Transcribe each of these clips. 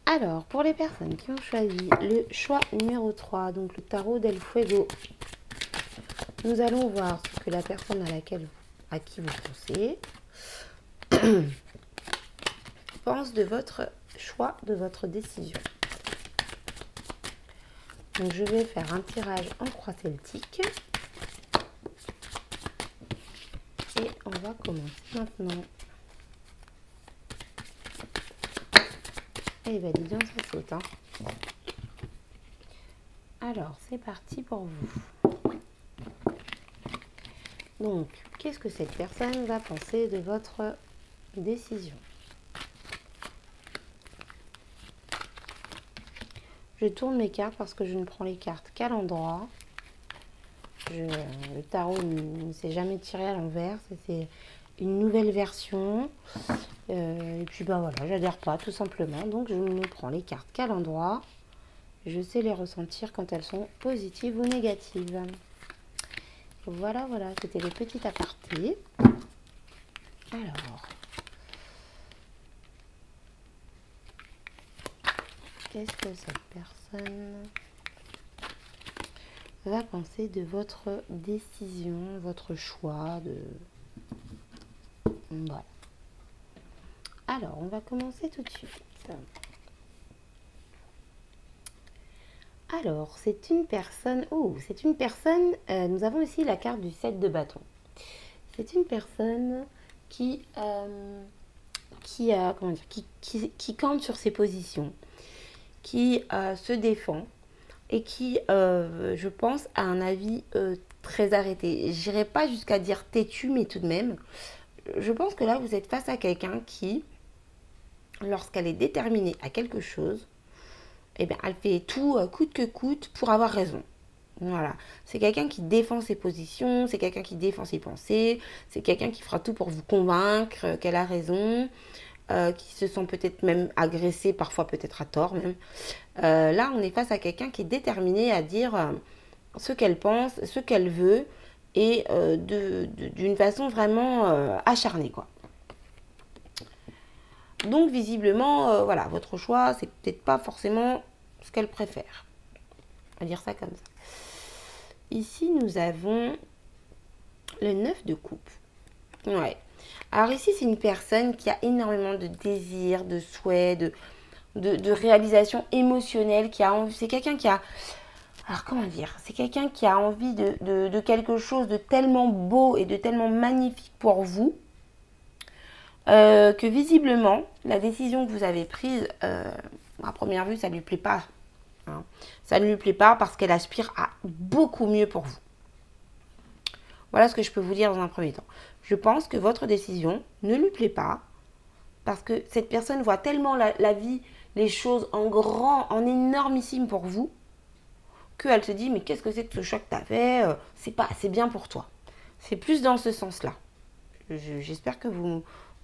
Alors, pour les personnes qui ont choisi le choix numéro 3, donc le tarot del fuego, nous allons voir ce que la personne à qui vous pensez pense de votre choix, de votre décision. Donc, je vais faire un tirage en croix celtique. Et on va commencer maintenant. Eh bien, dis donc, ça saute, hein. Alors, c'est parti pour vous. Donc, qu'est-ce que cette personne va penser de votre décision? Je tourne mes cartes parce que je ne prends les cartes qu'à l'endroit. Le tarot ne s'est jamais tiré à l'envers. C'est une nouvelle version. Et puis, bah voilà, j'adhère pas, tout simplement. Donc, je ne prends les cartes qu'à l'endroit. Je sais les ressentir quand elles sont positives ou négatives. Voilà, voilà, c'était le petit aparté. Alors, qu'est-ce que cette personne va penser de votre décision, votre choix de... Voilà. Alors, on va commencer tout de suite. Alors, c'est une personne... Oh, c'est une personne... nous avons ici la carte du 7 de bâton. C'est une personne qui campe sur ses positions, qui se défend et qui, je pense, a un avis très arrêté. J'irai pas jusqu'à dire têtu, mais tout de même, je pense que là, vous êtes face à quelqu'un qui, lorsqu'elle est déterminée à quelque chose, eh bien, elle fait tout coûte que coûte pour avoir raison. Voilà, c'est quelqu'un qui défend ses positions, c'est quelqu'un qui défend ses pensées, c'est quelqu'un qui fera tout pour vous convaincre qu'elle a raison, qui se sent peut-être même agressé, parfois peut-être à tort même. Là, on est face à quelqu'un qui est déterminé à dire ce qu'elle pense, ce qu'elle veut, et d'une façon vraiment acharnée, quoi. Donc, visiblement, voilà, votre choix, c'est peut-être pas forcément ce qu'elle préfère. On va dire ça comme ça. Ici, nous avons le 9 de coupe. Ouais. Alors ici, c'est une personne qui a énormément de désirs, de souhaits, de réalisation émotionnelle, qui a envie. C'est quelqu'un qui a... Alors comment dire? C'est quelqu'un qui a envie de quelque chose de tellement beau et de tellement magnifique pour vous, que visiblement, la décision que vous avez prise, à première vue, ça ne lui plaît pas. Hein. Ça ne lui plaît pas parce qu'elle aspire à beaucoup mieux pour vous. Voilà ce que je peux vous dire dans un premier temps. Je pense que votre décision ne lui plaît pas parce que cette personne voit tellement la vie, les choses en grand, en énormissime pour vous, qu'elle se dit, mais qu'est-ce que c'est que ce choix que tu as fait? C'est pas assez bien pour toi. C'est plus dans ce sens-là. J'espère que vous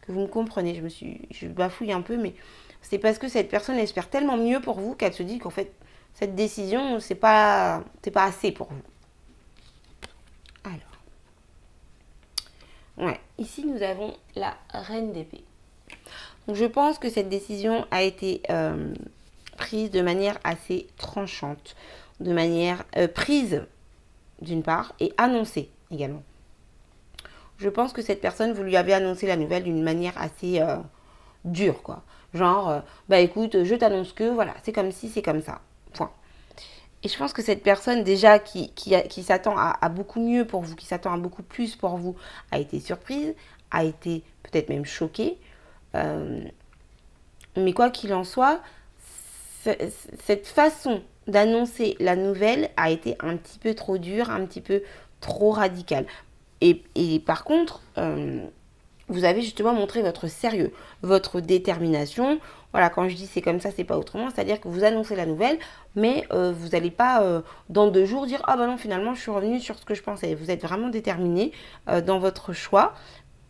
me comprenez. Je bafouille un peu, mais c'est parce que cette personne espère tellement mieux pour vous qu'elle se dit qu'en fait, cette décision, c'est pas assez pour vous. Alors, ouais, ici nous avons la reine d'épée. Donc je pense que cette décision a été prise de manière assez tranchante, de manière prise d'une part et annoncée également. Je pense que cette personne, vous lui avez annoncé la nouvelle d'une manière assez dure, quoi. Genre, bah écoute, je t'annonce que, voilà, c'est comme si, c'est comme ça. Point. Et je pense que cette personne, déjà, qui s'attend à beaucoup mieux pour vous, qui s'attend à beaucoup plus pour vous, a été surprise, a été peut-être même choquée. Mais quoi qu'il en soit, cette façon d'annoncer la nouvelle a été un petit peu trop dure, un petit peu trop radicale. Et par contre, vous avez justement montré votre sérieux, votre détermination. Voilà, quand je dis c'est comme ça, c'est pas autrement, c'est-à-dire que vous annoncez la nouvelle, mais vous n'allez pas dans 2 jours dire « Ah ben non, finalement, je suis revenue sur ce que je pensais ». Vous êtes vraiment déterminé dans votre choix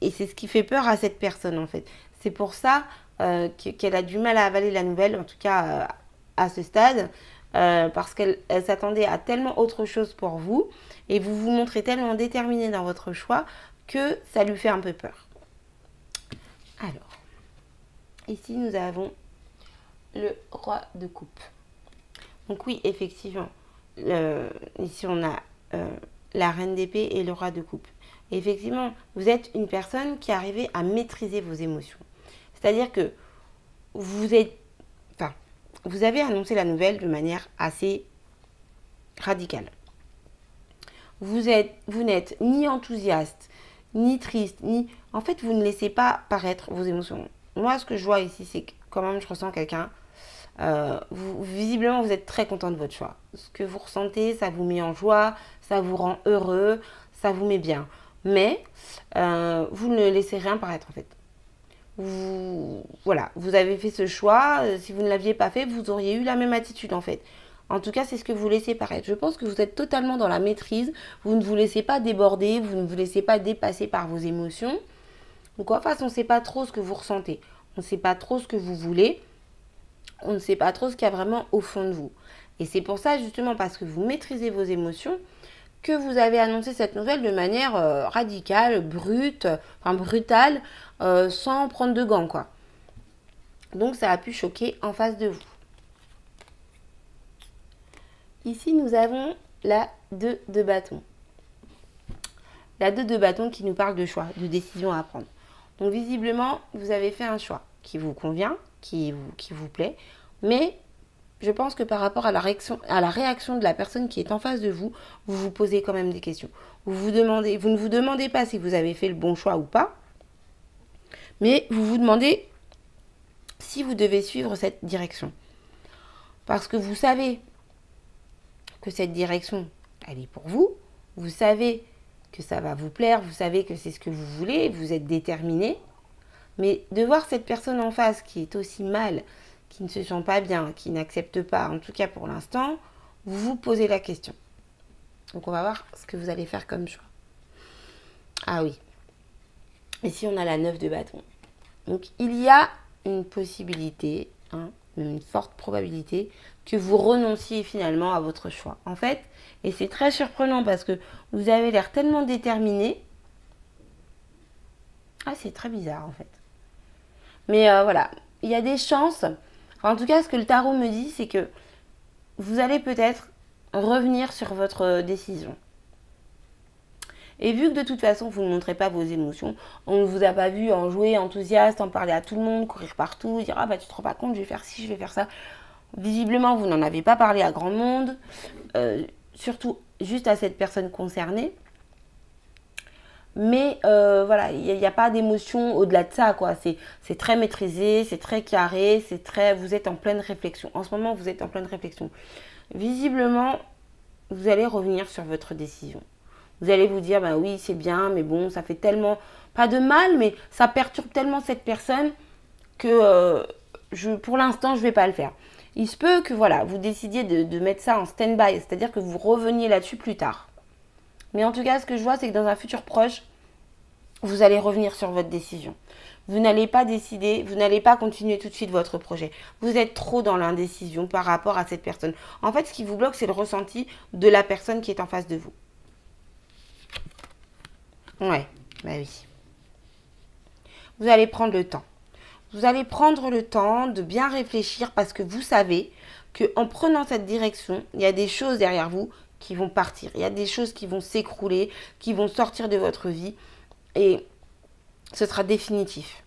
et c'est ce qui fait peur à cette personne en fait. C'est pour ça qu'elle a du mal à avaler la nouvelle, en tout cas à ce stade, parce qu'elle s'attendait à tellement autre chose pour vous et vous vous montrez tellement déterminé dans votre choix que ça lui fait un peu peur. Alors, ici nous avons le roi de coupe. Donc oui, effectivement, ici on a la reine d'épée et le roi de coupe. Et effectivement, vous êtes une personne qui arrive à maîtriser vos émotions. C'est-à-dire que vous avez annoncé la nouvelle de manière assez radicale. Vous n'êtes ni enthousiaste, ni triste, ni... En fait, vous ne laissez pas paraître vos émotions. Moi, ce que je vois ici, c'est que quand même, je ressens quelqu'un... visiblement, vous êtes très content de votre choix. Ce que vous ressentez, ça vous met en joie, ça vous rend heureux, ça vous met bien. Mais vous ne laissez rien paraître, en fait. Voilà, vous avez fait ce choix. Si vous ne l'aviez pas fait, vous auriez eu la même attitude, en fait. En tout cas, c'est ce que vous laissez paraître. Je pense que vous êtes totalement dans la maîtrise. Vous ne vous laissez pas déborder, vous ne vous laissez pas dépasser par vos émotions. Donc, en face, on ne sait pas trop ce que vous ressentez. On ne sait pas trop ce que vous voulez. On ne sait pas trop ce qu'il y a vraiment au fond de vous. Et c'est pour ça, justement, parce que vous maîtrisez vos émotions, que vous avez annoncé cette nouvelle de manière radicale, brutale, sans prendre de gants, quoi. Donc, ça a pu choquer en face de vous. Ici, nous avons la 2 de bâton. La 2 de bâton qui nous parle de choix, de décision à prendre. Donc, visiblement, vous avez fait un choix qui vous convient, qui vous plaît. Mais je pense que par rapport à la réaction de la personne qui est en face de vous, vous vous posez quand même des questions. Vous ne vous demandez pas si vous avez fait le bon choix ou pas. Mais vous vous demandez si vous devez suivre cette direction. Parce que vous savez que cette direction, elle est pour vous. Vous savez que ça va vous plaire. Vous savez que c'est ce que vous voulez. Vous êtes déterminé. Mais de voir cette personne en face qui est aussi mal, qui ne se sent pas bien, qui n'accepte pas, en tout cas pour l'instant, vous vous posez la question. Donc on va voir ce que vous allez faire comme choix. Ah oui. Ici on a la 9 de bâton. Donc il y a une possibilité, une forte probabilité, que vous renonciez finalement à votre choix. En fait, et c'est très surprenant parce que vous avez l'air tellement déterminé. Ah, c'est très bizarre en fait. Mais voilà, il y a des chances. En tout cas, ce que le tarot me dit, c'est que vous allez peut-être revenir sur votre décision. Et vu que de toute façon, vous ne montrez pas vos émotions, on ne vous a pas vu en jouer enthousiaste, en parler à tout le monde, courir partout, dire « Ah bah tu te rends pas compte, je vais faire ci, je vais faire ça ». Visiblement, vous n'en avez pas parlé à grand monde, surtout juste à cette personne concernée. Mais voilà, il n'y a pas d'émotion au-delà de ça, quoi. C'est très maîtrisé, c'est très carré, vous êtes en pleine réflexion. En ce moment, vous êtes en pleine réflexion. Visiblement, vous allez revenir sur votre décision. Vous allez vous dire, bah oui, c'est bien, mais bon, ça fait tellement, pas de mal, mais ça perturbe tellement cette personne que pour l'instant, je ne vais pas le faire. Il se peut que voilà, vous décidiez de mettre ça en stand-by, c'est-à-dire que vous reveniez là-dessus plus tard. Mais en tout cas, ce que je vois, c'est que dans un futur proche, vous allez revenir sur votre décision. Vous n'allez pas décider, vous n'allez pas continuer tout de suite votre projet. Vous êtes trop dans l'indécision par rapport à cette personne. En fait, ce qui vous bloque, c'est le ressenti de la personne qui est en face de vous. Ouais, bah oui. Vous allez prendre le temps. Vous allez prendre le temps de bien réfléchir parce que vous savez qu'en prenant cette direction, il y a des choses derrière vous qui vont partir. Il y a des choses qui vont s'écrouler, qui vont sortir de votre vie et ce sera définitif.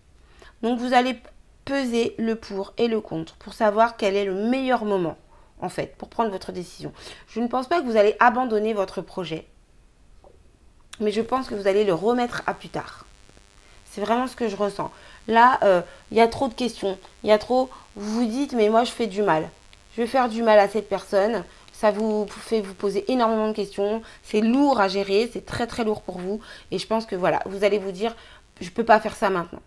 Donc vous allez peser le pour et le contre pour savoir quel est le meilleur moment en fait pour prendre votre décision. Je ne pense pas que vous allez abandonner votre projet, mais je pense que vous allez le remettre à plus tard. C'est vraiment ce que je ressens. Là, il y a trop de questions. Il y a trop... Vous vous dites, mais moi, je fais du mal. Je vais faire du mal à cette personne. Ça vous fait vous poser énormément de questions. C'est lourd à gérer. C'est très, très lourd pour vous. Et je pense que, voilà, vous allez vous dire, je ne peux pas faire ça maintenant.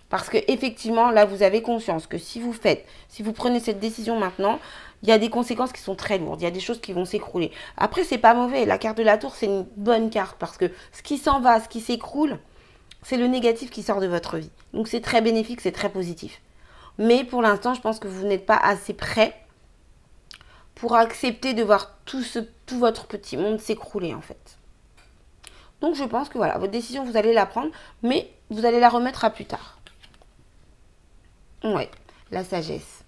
Parce qu'effectivement, là, vous avez conscience que si vous prenez cette décision maintenant, il y a des conséquences qui sont très lourdes. Il y a des choses qui vont s'écrouler. Après, c'est pas mauvais. La carte de la tour, c'est une bonne carte. Parce que ce qui s'en va, ce qui s'écroule, c'est le négatif qui sort de votre vie. Donc c'est très bénéfique, c'est très positif. Mais pour l'instant, je pense que vous n'êtes pas assez prêt pour accepter de voir tout votre petit monde s'écrouler en fait. Donc je pense que voilà, votre décision, vous allez la prendre, mais vous allez la remettre à plus tard. Ouais, la sagesse.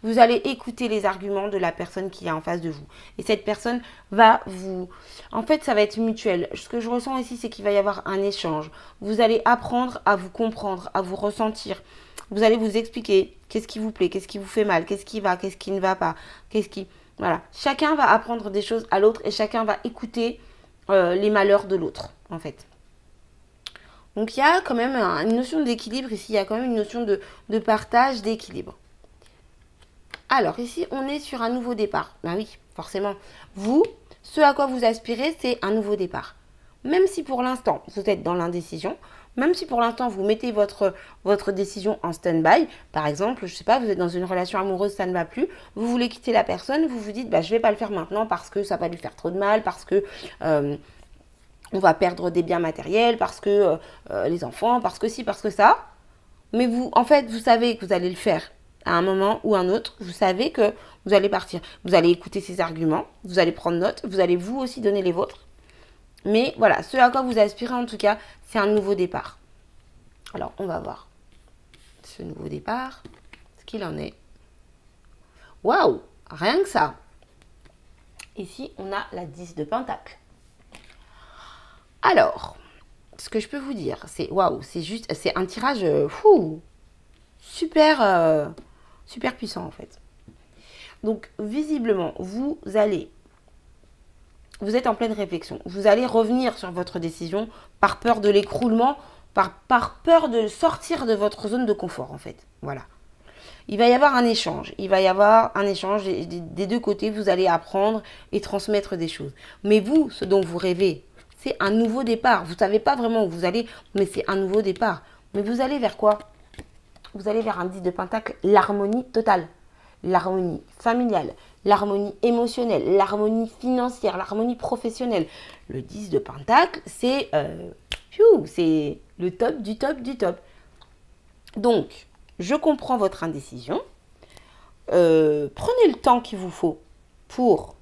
Vous allez écouter les arguments de la personne qui est en face de vous. Et cette personne va vous... En fait, ça va être mutuel. Ce que je ressens ici, c'est qu'il va y avoir un échange. Vous allez apprendre à vous comprendre, à vous ressentir. Vous allez vous expliquer qu'est-ce qui vous plaît, qu'est-ce qui vous fait mal, qu'est-ce qui va, qu'est-ce qui ne va pas, qu'est-ce qui... Voilà. Chacun va apprendre des choses à l'autre et chacun va écouter les malheurs de l'autre, en fait. Donc, il y a quand même une notion d'équilibre ici. Il y a quand même une notion de partage, d'équilibre. Alors, ici, on est sur un nouveau départ. Ben oui, forcément. Vous, ce à quoi vous aspirez, c'est un nouveau départ. Même si pour l'instant, vous êtes dans l'indécision, même si pour l'instant, vous mettez votre décision en stand-by, par exemple, je ne sais pas, vous êtes dans une relation amoureuse, ça ne va plus, vous voulez quitter la personne, vous vous dites, bah, je ne vais pas le faire maintenant parce que ça va lui faire trop de mal, parce que... on va perdre des biens matériels parce que les enfants, parce que ci, parce que ça. Mais vous, en fait, vous savez que vous allez le faire à un moment ou un autre. Vous savez que vous allez partir. Vous allez écouter ces arguments, vous allez prendre note, vous allez vous aussi donner les vôtres. Mais voilà, ce à quoi vous aspirez en tout cas, c'est un nouveau départ. Alors, on va voir ce nouveau départ, ce qu'il en est. Waouh, rien que ça. Ici, on a la 10 de Pentacle. Alors, ce que je peux vous dire, c'est waouh, c'est un tirage super, super puissant en fait. Donc, visiblement, vous êtes en pleine réflexion. Vous allez revenir sur votre décision par peur de l'écroulement, par peur de sortir de votre zone de confort en fait. Voilà. Il va y avoir un échange. Il va y avoir un échange des deux côtés. Vous allez apprendre et transmettre des choses. Mais vous, ce dont vous rêvez, c'est un nouveau départ. Vous ne savez pas vraiment où vous allez, mais c'est un nouveau départ. Mais vous allez vers quoi? Vous allez vers un 10 de Pentacle, l'harmonie totale. L'harmonie familiale, l'harmonie émotionnelle, l'harmonie financière, l'harmonie professionnelle. Le 10 de Pentacle, c'est le top du top du top. Donc, je comprends votre indécision. Prenez le temps qu'il vous faut pour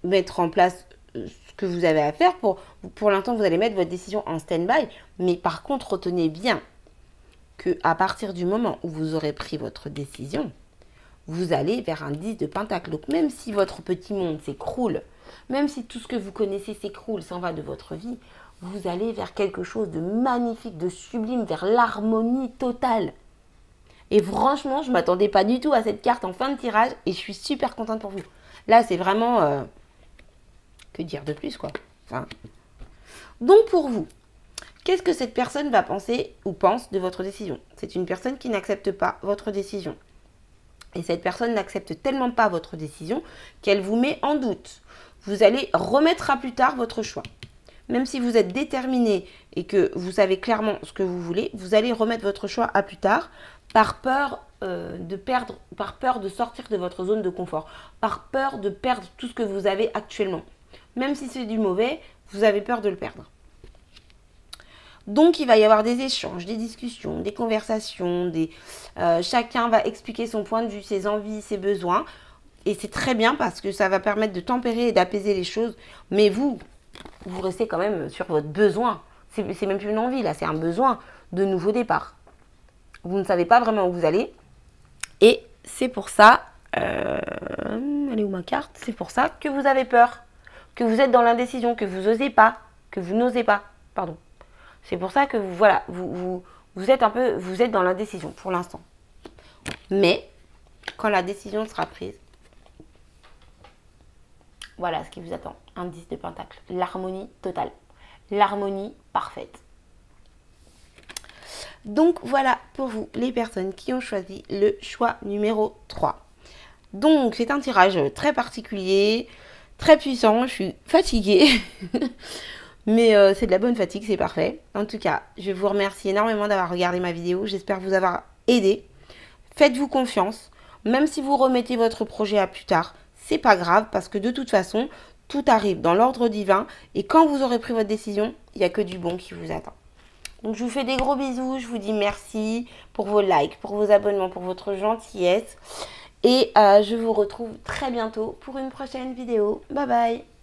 mettre en place ce que vous avez à faire. Pour l'instant, vous allez mettre votre décision en stand-by. Mais par contre, retenez bien qu'à partir du moment où vous aurez pris votre décision, vous allez vers un 10 de Pentacle. Donc, même si votre petit monde s'écroule, même si tout ce que vous connaissez s'écroule, s'en va de votre vie, vous allez vers quelque chose de magnifique, de sublime, vers l'harmonie totale. Et franchement, je ne m'attendais pas du tout à cette carte en fin de tirage et je suis super contente pour vous. Là, c'est vraiment... que dire de plus, quoi. Enfin... Donc, pour vous, qu'est-ce que cette personne va penser ou pense de votre décision? C'est une personne qui n'accepte pas votre décision. Et cette personne n'accepte tellement pas votre décision qu'elle vous met en doute. Vous allez remettre à plus tard votre choix. Même si vous êtes déterminé et que vous savez clairement ce que vous voulez, vous allez remettre votre choix à plus tard par peur de perdre, par peur de sortir de votre zone de confort, par peur de perdre tout ce que vous avez actuellement. Même si c'est du mauvais, vous avez peur de le perdre. Donc, il va y avoir des échanges, des discussions, des conversations. Chacun va expliquer son point de vue, ses envies, ses besoins. Et c'est très bien parce que ça va permettre de tempérer et d'apaiser les choses. Mais vous restez quand même sur votre besoin. C'est même plus une envie, là. C'est un besoin de nouveau départ. Vous ne savez pas vraiment où vous allez. Et c'est pour ça... elle est où ma carte? C'est pour ça que vous avez peur. Que vous êtes dans l'indécision, que vous n'osez pas. Que vous n'osez pas. Pardon. C'est pour ça que vous êtes dans l'indécision pour l'instant. Mais quand la décision sera prise, voilà ce qui vous attend. Un 10 de Pentacle. L'harmonie totale. L'harmonie parfaite. Donc voilà pour vous les personnes qui ont choisi le choix numéro 3. Donc c'est un tirage très particulier, très puissant. Je suis fatiguée. Mais c'est de la bonne fatigue, c'est parfait. En tout cas, je vous remercie énormément d'avoir regardé ma vidéo. J'espère vous avoir aidé. Faites-vous confiance. Même si vous remettez votre projet à plus tard, c'est pas grave parce que de toute façon, tout arrive dans l'ordre divin. Et quand vous aurez pris votre décision, il n'y a que du bon qui vous attend. Donc, je vous fais des gros bisous. Je vous dis merci pour vos likes, pour vos abonnements, pour votre gentillesse. Et je vous retrouve très bientôt pour une prochaine vidéo. Bye bye!